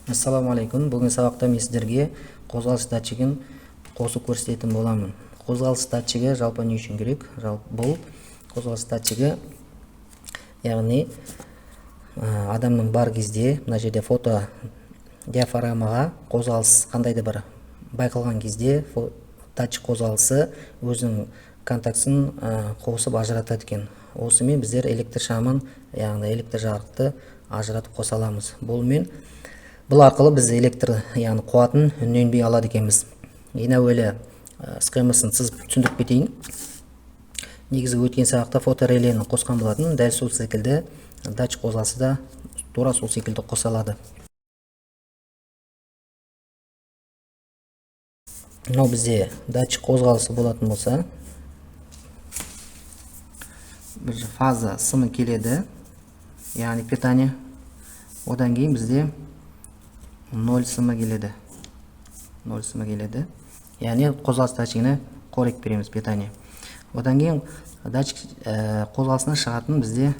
Ассаламу алейкум. Бүгін сабақта мен сіздерге қозғалыс датчигін қосып көрсететін боламын. Қозғалыс датчигі жалпы не үшін керек? Бұл қозғалыс датчигі, яғни адамның бар кезде, мына жерде фото диафрагмаға қозғалыс қандайды бір байқалған кезде датчик қозғалысы өзінің контактісін қосып ажыратады екен. Осымен біздер электр шамын, яғни электр жарықты ажыратып қоса аламыз. Бұл арқылы біз электр, яғни қуатын үнемдей алады екенбіз. Ең әуелі схемасын сызып түсіндіріп кетейін. Негізі өткен сабақта фоторелені қосқан болатын, дәл сол секілді датчик қозғалысы да тура сол секілді қосалады. Мынау бізде датчик қозғалысы болатын болса, бір фаза сымы келеді, яғни питание. Одан кейін бізде 0 сымы келеді. 0 сымы келеді. Яғни қозғалыс датчигіне қорек береміз, питание. Одан кейін датчик қозғалысына шығатын бізде,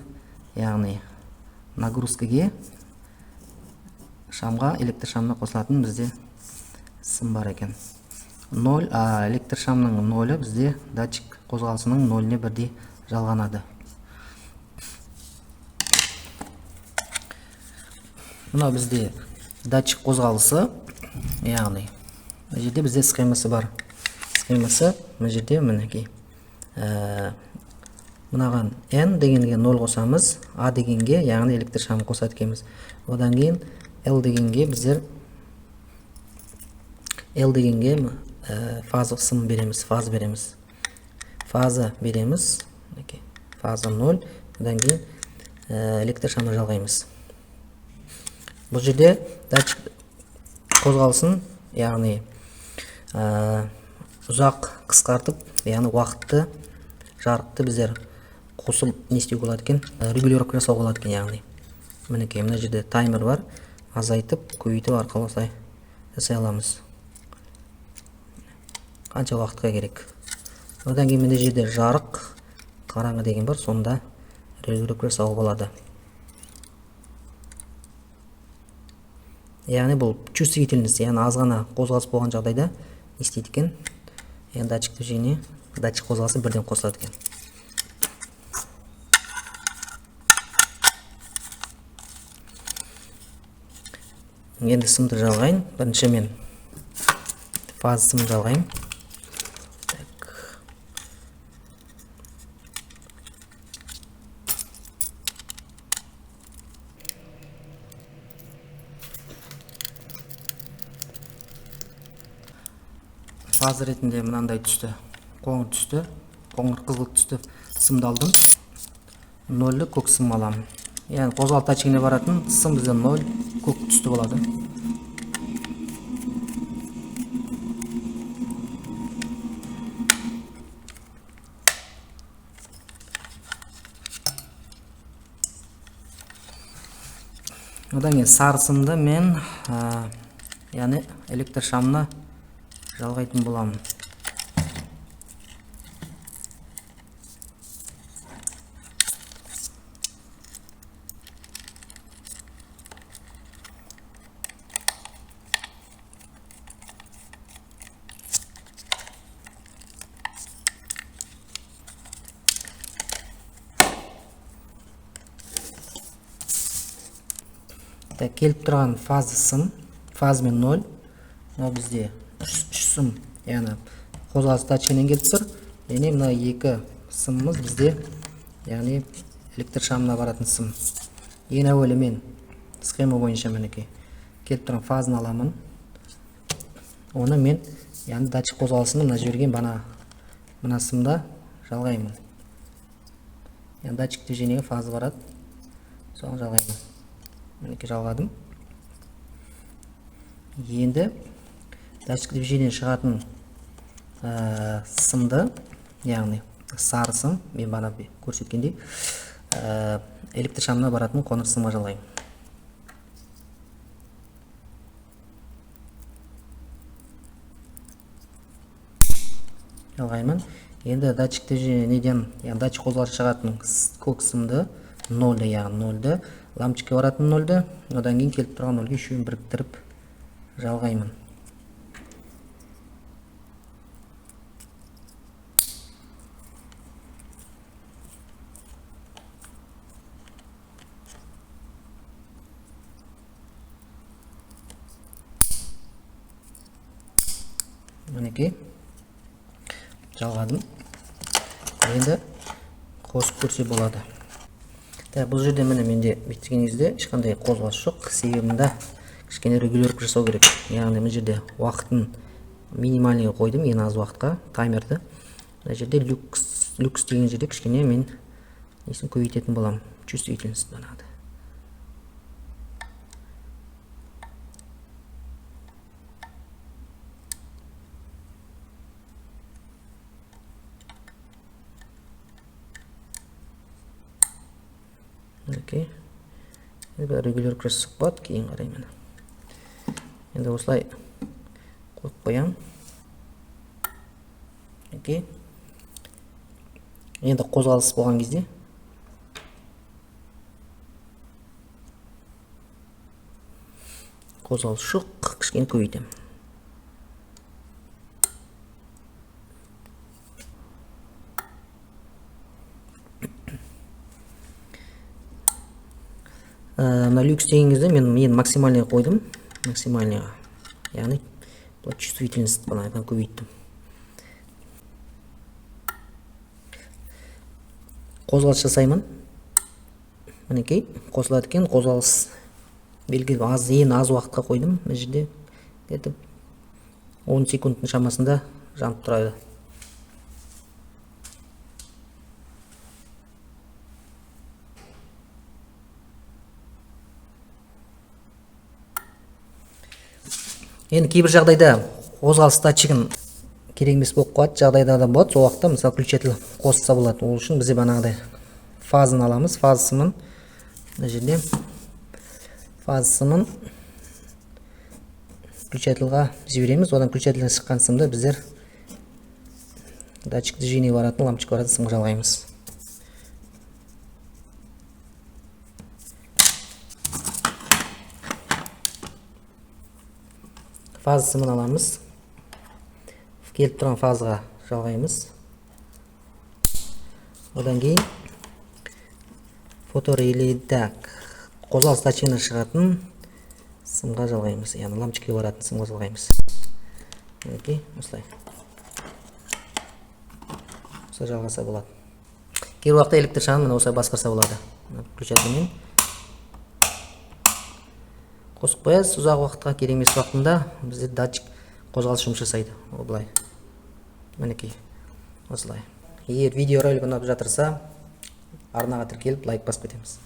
яғни нагрузкаге, шамға, электр шамына қосылатын бізде сым бар екен. 0, электр шамның 0 бізде датчик қозғалысының 0-не бірдей жалғанады. Мына бізде датчик қозғалысы, яғни мына жерде бізде схемасы бар. Схемасы мына жерде мінекей. Мынаған N дегенге 0 қосамыз, A дегенге, яғни электр шамын қосады екенбіз. Одан кейін L дегенге біздер фаза сым береміз, фаза береміз. Фаза береміз, фаза 0, одан кейін электр шамын жалғаймыз. Бұл жерде датчик қозғалысын, яғни ұзақ қысқартып, яғни уақытты, жарықты біздер қосып не істеуге болады екен, регулировка жасауға болады екен, яғни. Мінекей, мына жерде таймер бар, азайтып, көбейтіп арқылы жасай аламыз. Қанша уақытқа керек. Одан кейін мына жерде жарық, қараңғы деген бар, сонда регулировка жасауға болады. Яғни бұл чувствительность, яғни азғана қозғалыс болған жағдайда не істейді екен? Датчик движение, датчик қозғалысы бірден қосылады екен. Енді сымды жалғайын. Бірінші мен фаза сымды жалғайын. Фаза ретінде мынандай түсті, қоңыр түсті, қоңыр қызғылт түсті сымды алдым. 0 көк сым аламын. Яғни қозғалыс датчигіне баратын сым бізде 0 көк түсті болады. Одан кейін сары сымды мен, яғни электр шамына жалғайтын боламын. Келіп тұрған фаза сым, фазамен 0, бізде 3 сым, яғни қозғалыс датчигінен келіп тұр. Және мына 2 сымымыз бізде, яғни электр шамына баратын сым. Ең әуелі мен схема бойынша мінекей келіп тұрған фазаны аламын. Оны мен, яғни датчик қозғалысының мына жерген мына сымда жалғаймын. Яғни датчик движениеге фаза барады, соған жалғаймын. Мінекей жалғадым. Енді датчик движениеден шығатын сымды, яғни сары сым, мен бана көрсеткендей, электр шамына баратын қоңыр сымға жалғаймын. Жалғаймын. Енді датчик движениеден, яғни датчик қозғалысы шығатын көк сымды 0, яғни 0-ді лампочка баратын нөлді, одан кейін келіп тұрған нөлге үшеуін біріктіріп жалғаймын. Мінекей жалғадым. Енді қосып көрсе болады. Бұл жерде міне менде бүйткен кезде ешқандай қозғалыс жоқ. Себебінде кішкене регулировка жасау керек. Яғни бұл жерде уақытын минимальныйға қойдым, ең аз уақытқа таймерді. Бұл жерде люкс деген жерде кішкене мен несін көбейтетін боламын. Чувствительность банады. Окей. Енді регулировка жасап болады, кейін қараймын. Енді осылай қойып қоямын. Окей. Енді қозғалыс болған кезде қозғалыс жоқ, кішкене көбейтемін. На люкс деген кезде мен максимальныйға қойдым, максимальныйға. Яғни чувствительность банайдан көбейттім. Қозғалыс жасаймын. Мінекей қосылады екен, қозғалыс белгілі ең аз уақытқа қойдым. Бұл жерде 10 секундтың шамасында жанып тұрады. Енді кейбір жағдайда қозғалыс датчигін керек емес болып қалады, жағдайда да болады. Сол уақытта мысалы включатель қосса болады. Ол үшін біз бағанағыдай фазаны аламыз. Фаза сымын мына жерде фаза сымын включательға жібереміз. Одан включательден шыққан сымды біздер датчик движения баратын, лампочка баратын сымға жалғаймыз. Фаза сымын аламыз. Келіп тұрған фазаға жалғаймыз. Одан кейін фоторелейді қозғалыс датчигінен шығатын сымға жалғаймыз. Яғни лампочкаға баратын сымға жалғаймыз. Окей, осылай. Осылай жалғаса болады. Кейбір уақытта электр шамын осылай басқарса болады. Включателмен қосып қоясыз. Ұзақ уақытқа керек емес уақытында бізде датчик қозғалыс жұмыс жасайды. Былай. Мінекей. Осылай. Егер видеоролик ұнап жатырса, арнаға тіркеліп лайк басып кетеміз.